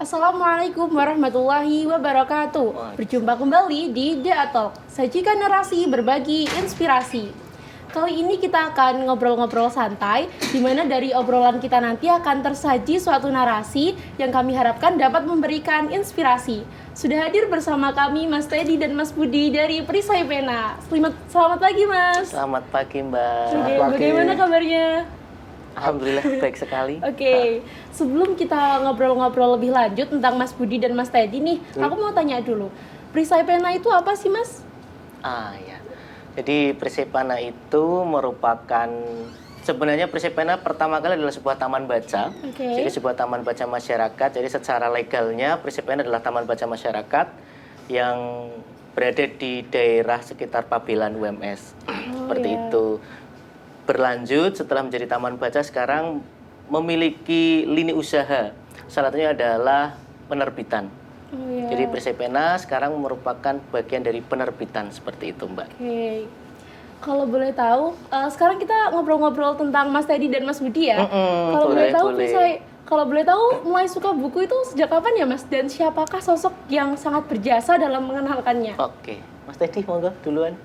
Assalamualaikum warahmatullahi wabarakatuh. Berjumpa kembali di The Talk, sajikan narasi berbagi inspirasi. Kali ini kita akan ngobrol-ngobrol santai, di mana dari obrolan kita nanti akan tersaji suatu narasi yang kami harapkan dapat memberikan inspirasi. Sudah hadir bersama kami Mas Teddy dan Mas Budi dari Perisai Pena. Selamat pagi Mas. Selamat pagi Mbak. Oke, bagaimana kabarnya? Alhamdulillah baik sekali. Oke, sebelum kita ngobrol-ngobrol lebih lanjut tentang Mas Budi dan Mas Teddy nih, aku mau tanya dulu, Perisai Pena itu apa sih Mas? Ya. Jadi Perisai Pena itu merupakan, sebenarnya Perisai Pena pertama kali adalah sebuah taman baca. Jadi sebuah taman baca masyarakat. Jadi secara legalnya Perisai Pena adalah taman baca masyarakat yang berada di daerah sekitar Pabelan UMS. Seperti itu. Berlanjut setelah menjadi taman baca sekarang memiliki lini usaha. Salah satunya adalah penerbitan. Jadi Perisai Pena sekarang merupakan bagian dari penerbitan seperti itu, Mbak. Oke. Kalau boleh tahu, sekarang kita ngobrol-ngobrol tentang Mas Teddy dan Mas Budi ya. Kalau boleh tahu, kalau boleh tahu mulai suka buku itu sejak kapan ya Mas? Dan siapakah sosok yang sangat berjasa dalam mengenalkannya? Oke, Mas Teddy monggo duluan.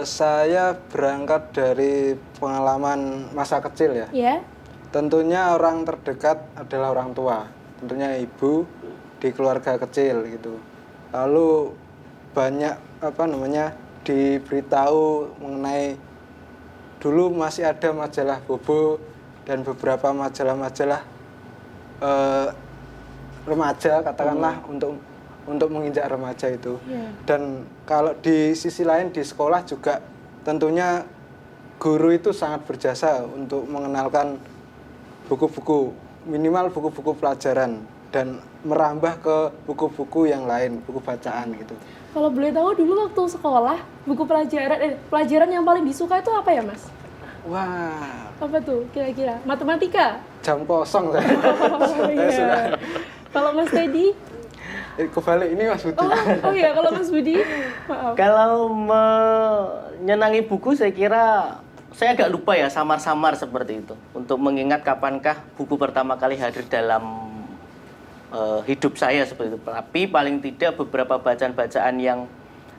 Saya berangkat dari pengalaman masa kecil ya. Ya. Tentunya orang terdekat adalah orang tua. Tentunya ibu di keluarga kecil gitu. Lalu banyak diberitahu mengenai dulu masih ada majalah Bobo dan beberapa majalah-majalah remaja katakanlah untuk menginjak remaja itu. Dan kalau di sisi lain di sekolah juga tentunya guru itu sangat berjasa untuk mengenalkan buku-buku, minimal buku-buku pelajaran dan merambah ke buku-buku yang lain, buku bacaan gitu. Kalau boleh tahu dulu waktu sekolah, buku pelajaran yang paling disuka itu apa ya Mas? Wah. Apa tuh kira-kira? Matematika? Jam kosong saya. Iya. Kalau Mas Teddy? Kebalik ini Mas Budi. Oh iya, kalau Mas Budi, maaf. Kalau menyenangi buku saya kira saya agak lupa ya, samar-samar seperti itu. Untuk mengingat kapankah buku pertama kali hadir dalam hidup saya seperti itu. Tapi paling tidak beberapa bacaan-bacaan yang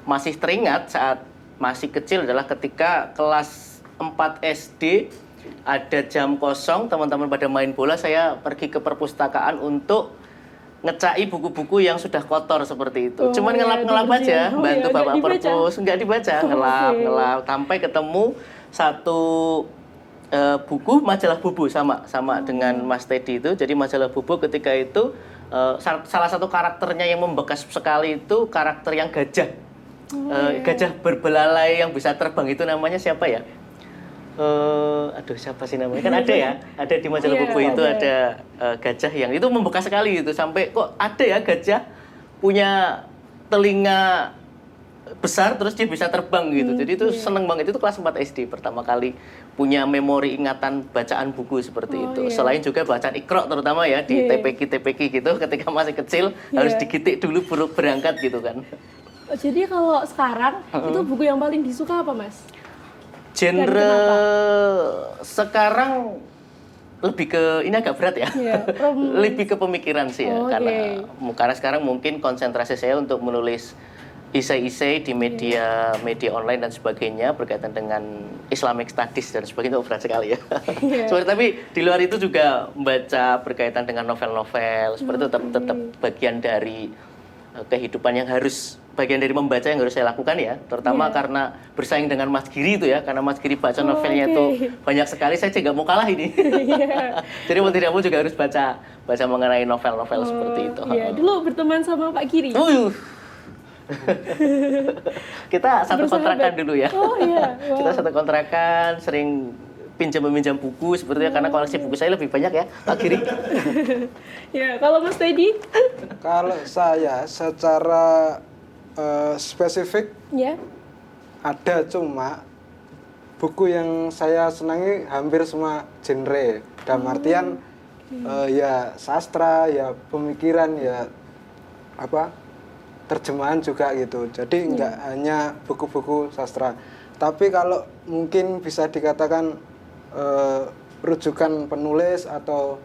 masih teringat saat masih kecil adalah ketika kelas 4 SD ada jam kosong, teman-teman pada main bola, saya pergi ke perpustakaan untuk ngecai buku-buku yang sudah kotor seperti itu. Cuman ngelap-ngelap aja, bantu bapak perpus, nggak dibaca, ngelap sampai ketemu satu buku majalah Bobo sama dengan Mas Teddy itu. Jadi majalah Bobo ketika itu salah satu karakternya yang membekas sekali itu karakter yang gajah. Gajah berbelalai yang bisa terbang itu namanya siapa ya? Siapa sih namanya? Kan ada di majalah Bobo itu ada gajah yang itu membekas sekali gitu, sampai kok ada ya gajah punya telinga besar terus dia bisa terbang gitu. Jadi itu seneng banget, itu kelas 4 SD pertama kali punya memori ingatan bacaan buku seperti itu. Selain juga bacaan Iqra terutama ya di TPQ gitu ketika masih kecil harus digitik dulu berangkat gitu kan. Jadi kalau sekarang itu buku yang paling disuka apa Mas? Genre sekarang lebih ke, ini agak berat ya, lebih ke pemikiran sih ya, karena sekarang mungkin konsentrasi saya untuk menulis isai-isai di media online dan sebagainya berkaitan dengan Islamic Studies dan sebagainya, berat sekali ya. Tapi di luar itu juga membaca berkaitan dengan novel-novel seperti itu, tetap bagian dari kehidupan yang harus, bagian dari membaca yang harus saya lakukan ya, terutama karena bersaing dengan Mas Giri itu ya, karena Mas Giri baca novelnya itu banyak sekali, saya juga mau kalah ini. Jadi mau tidak mau juga harus baca mengenai novel-novel seperti itu. Dulu berteman sama Pak Giri. Kita satu kontrakan dulu ya. Kita satu kontrakan, sering pinjam-meminjam buku sepertinya, karena koleksi buku saya lebih banyak ya, Pak Giri. Kalau Mas Teddy? Kalau saya secara spesifik ada, cuma buku yang saya senangi hampir semua genre. Dalam artian ya sastra, ya pemikiran, ya terjemahan juga gitu. Jadi nggak hanya buku-buku sastra. Tapi kalau mungkin bisa dikatakan rujukan penulis atau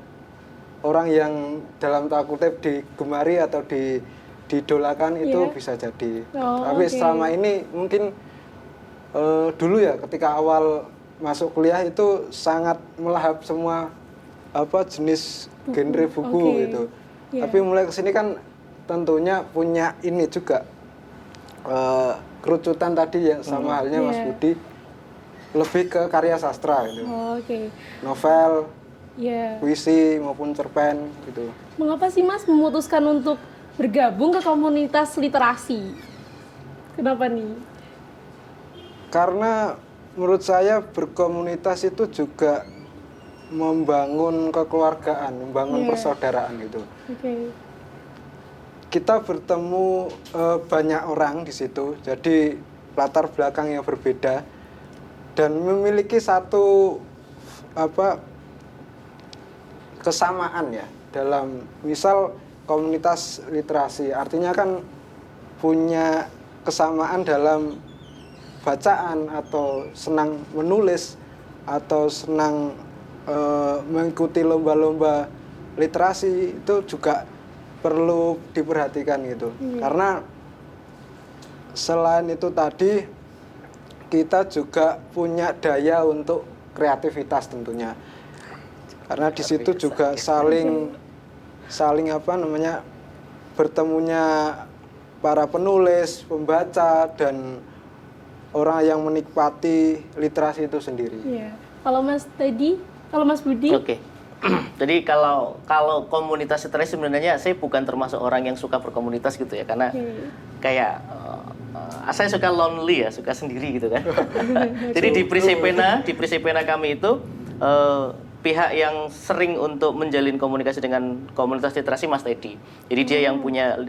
orang yang dalam tanda kutip digemari atau didolakan itu bisa jadi. Tapi selama ini mungkin dulu ya ketika awal masuk kuliah itu sangat melahap semua jenis genre buku gitu. Tapi mulai kesini kan tentunya punya ini juga kerucutan tadi yang sama halnya Mas Budi, lebih ke karya sastra gitu. Novel, puisi maupun cerpen gitu. Mengapa sih Mas memutuskan untuk bergabung ke komunitas literasi? Kenapa nih? Karena menurut saya berkomunitas itu juga membangun kekeluargaan, membangun persaudaraan gitu. Kita bertemu banyak orang di situ, jadi latar belakang yang berbeda dan memiliki satu kesamaan ya dalam misal komunitas literasi, artinya kan punya kesamaan dalam bacaan atau senang menulis atau senang mengikuti lomba-lomba literasi, itu juga perlu diperhatikan gitu. Karena selain itu tadi kita juga punya daya untuk kreativitas tentunya. Karena di situ juga saling bertemunya para penulis, pembaca dan orang yang menikmati literasi itu sendiri. Kalau Mas Budi? Jadi kalau komunitas literasi sebenarnya saya bukan termasuk orang yang suka berkomunitas gitu ya, karena kayak saya suka lonely ya, suka sendiri gitu kan. Jadi di Prisepena kami itu pihak yang sering untuk menjalin komunikasi dengan komunitas literasi Mas Teddy. Jadi dia yang punya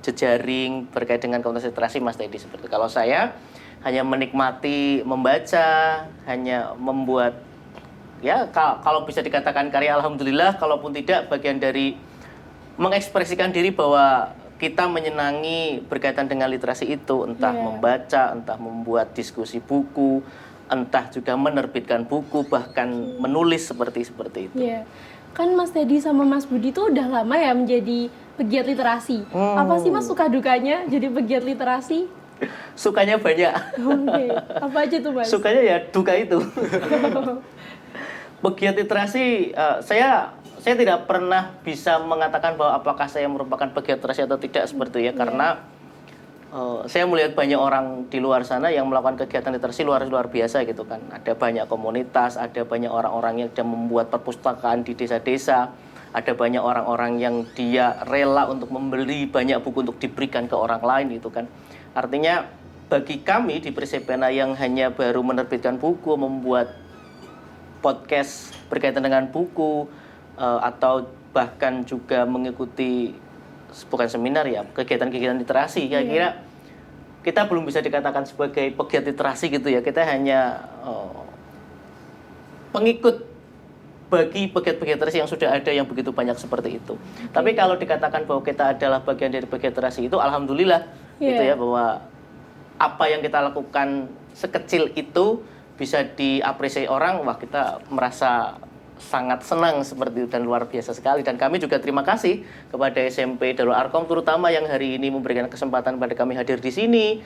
jejaring berkait dengan komunitas literasi Mas Teddy seperti. Kalau saya hanya menikmati membaca, hanya membuat kalau bisa dikatakan karya, alhamdulillah. Kalaupun tidak, bagian dari mengekspresikan diri bahwa kita menyenangi berkaitan dengan literasi itu, entah membaca, entah membuat diskusi buku, entah juga menerbitkan buku, bahkan menulis seperti itu. Kan Mas Teddy sama Mas Budi itu udah lama ya menjadi pegiat literasi. Apa sih Mas suka dukanya jadi pegiat literasi? Sukanya banyak. Apa aja tuh Mas? Sukanya ya duka itu. Pegiat literasi, saya tidak pernah bisa mengatakan bahwa apakah saya merupakan pegiat literasi atau tidak seperti itu ya, karena saya melihat banyak orang di luar sana yang melakukan kegiatan literasi luar biasa gitu kan. Ada banyak komunitas, ada banyak orang-orang yang membuat perpustakaan di desa-desa, ada banyak orang-orang yang dia rela untuk membeli banyak buku untuk diberikan ke orang lain gitu kan. Artinya bagi kami di Prisepena yang hanya baru menerbitkan buku, membuat podcast berkaitan dengan buku, atau bahkan juga mengikuti bukan seminar ya, kegiatan-kegiatan literasi, kira-kira kita belum bisa dikatakan sebagai pegiat literasi gitu ya. Kita hanya pengikut bagi pegiat-pegiat literasi yang sudah ada yang begitu banyak seperti itu. Tapi kalau dikatakan bahwa kita adalah bagian dari pegiat literasi itu, alhamdulillah gitu ya, bahwa apa yang kita lakukan sekecil itu bisa diapresiasi orang, wah kita merasa sangat senang seperti itu dan luar biasa sekali. Dan kami juga terima kasih kepada SMP Darul Arkom terutama yang hari ini memberikan kesempatan pada kami hadir di sini,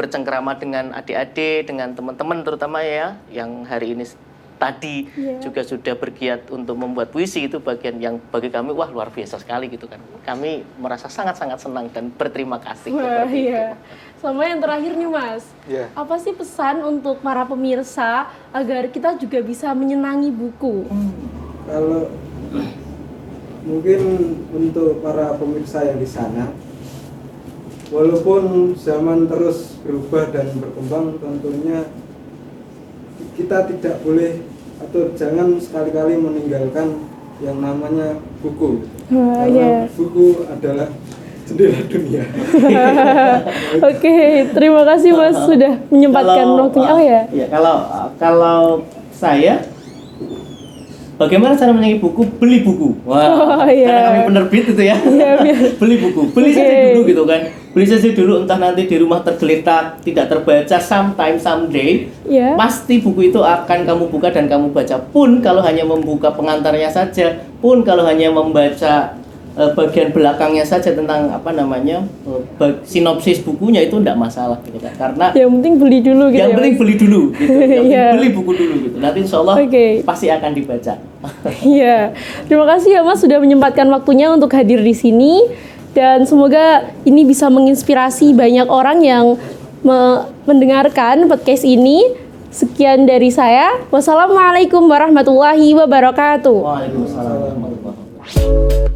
bercengkrama dengan adik-adik, dengan teman-teman terutama ya, yang hari ini tadi juga sudah bergiat untuk membuat puisi. Itu bagian yang bagi kami wah luar biasa sekali gitu kan. Kami merasa sangat-sangat senang dan berterima kasih. Itu. Sama yang terakhir nih Mas, apa sih pesan untuk para pemirsa agar kita juga bisa menyenangi buku? Kalau mungkin untuk para pemirsa yang di sana, walaupun zaman terus berubah dan berkembang, tentunya kita tidak boleh atau jangan sekali-kali meninggalkan yang namanya buku. Karena buku adalah jendela dunia. Oke, terima kasih Mas sudah menyempatkan waktunya. Kalau saya Bagaimana cara menyayangi buku? Beli buku. Wah, iya. karena kami penerbit itu ya. Beli buku. Beli saja dulu gitu kan. Beli saja dulu, entah nanti di rumah tergeletak, tidak terbaca, someday, Iya. pasti buku itu akan kamu buka dan kamu baca. Pun kalau hanya membuka pengantarnya saja, pun kalau hanya membaca bagian belakangnya saja tentang sinopsis bukunya, itu tidak masalah gitu kan. Karena Yang penting beli dulu gitu yang ya. penting Mas? beli dulu gitu. Yang penting Iya. beli buku dulu gitu. Nanti insya Allah Oke. pasti akan dibaca. Iya. Terima kasih ya Mas sudah menyempatkan waktunya untuk hadir di sini, dan semoga ini bisa menginspirasi banyak orang yang mendengarkan podcast ini. Sekian dari saya. Wassalamualaikum warahmatullahi wabarakatuh. Waalaikumsalam warahmatullahi wabarakatuh.